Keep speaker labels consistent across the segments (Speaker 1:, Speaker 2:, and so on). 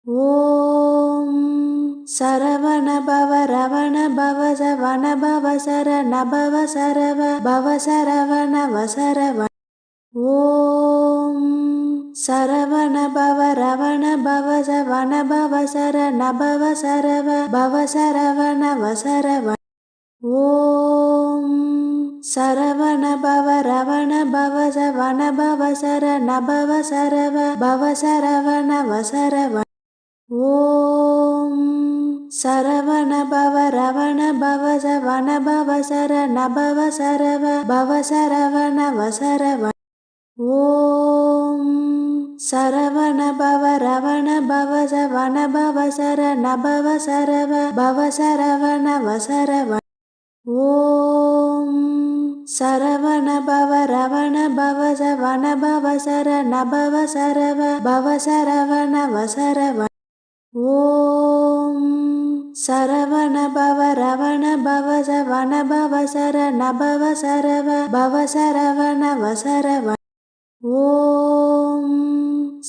Speaker 1: ஓம் சரவண பவ ரவண பவ சவண பவ சரண பவ சரவ பவ சரவண வசரவ. ஓம் சரவண பவ ரவண பவ சவண பவ சரண பவ சரவ பவ சரவண வசரவ. ஓம் சரவண பவ ரவண பவ சவண பவ சரண பவ சரவ பவ சரவண வசரவ. ஓம் சரவண பவ ரவண பவ சவண பவ சரண பவ சரவ பவ சரவண வசரவ. ஓம் சரவண பவ ரவண பவ சவண பவ சரண பவ சரவ பவ சரவண வசரவ. ஓம் சரவண பவ ரவண பவ சவண பவ சரண பவ சரவ பவ சரவண வசரவ. ஓம் சரவண பவ ரவண பவ சவண பவ சரண பவ சரவ பவ சரவண வசரவ. ஓம்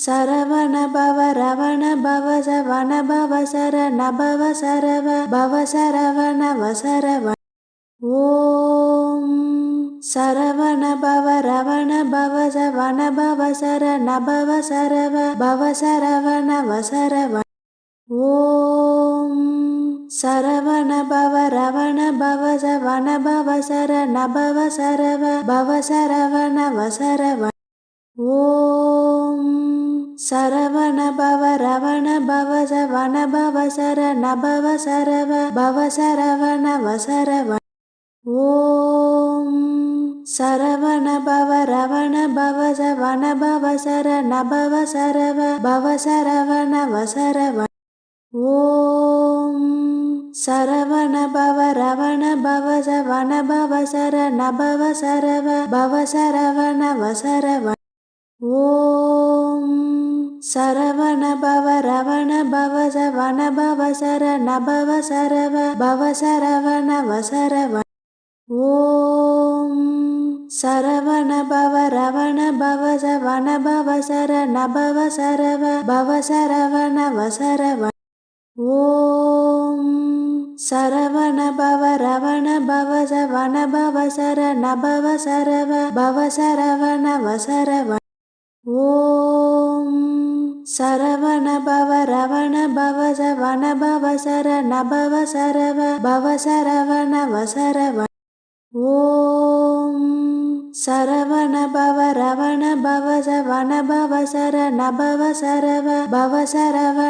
Speaker 1: சரவண பவ ரவண பவ சவண பவ சரண பவ சரவ பவ சரவண வசரவ. ஓம் சரவண பவ ரவண பவ சவண பவ சரண பவ சரவ பவ சரவண வசரவ. ஓம் சரவண பவ ரவண பவ சவண பவ சரண பவ சரவ பவ சரவண வசரவ. ஓம் சரவண பவ ரவண பவ சவண பவ சரண பவ சரவ பவ சரவண வசரவ. ஓம் சரவண பவ ரவண பவ சவண பவ சரண பவ சரவ பவ சரவண வசரவ. ஓம் சரவண பவ ரவண பவ சவண பவ சரண பவ சரவ பவ சரவண வசரவ. ஓம் சரவண பவ ரவண பவ சவண பவ சரண பவ சரவ பவ சரவண வசரவ. ஓம் சரவண பவ ரவண பவ சவண பவ சரண பவ சரவ பவ சரவண வசரவ. ஓம் சரவண பவ ரவண பவ சவண பவ சரண பவ சரவ பவ சரவண வசரவ. ஓம் சரவண பவ ரவண பவ சவண பவ சரண பவ சரவ பவ சரவண வசரவ. ஓம் சரவண பவ ரவண பவ சவண பவ சரண பவ சரவ பவ சரவ.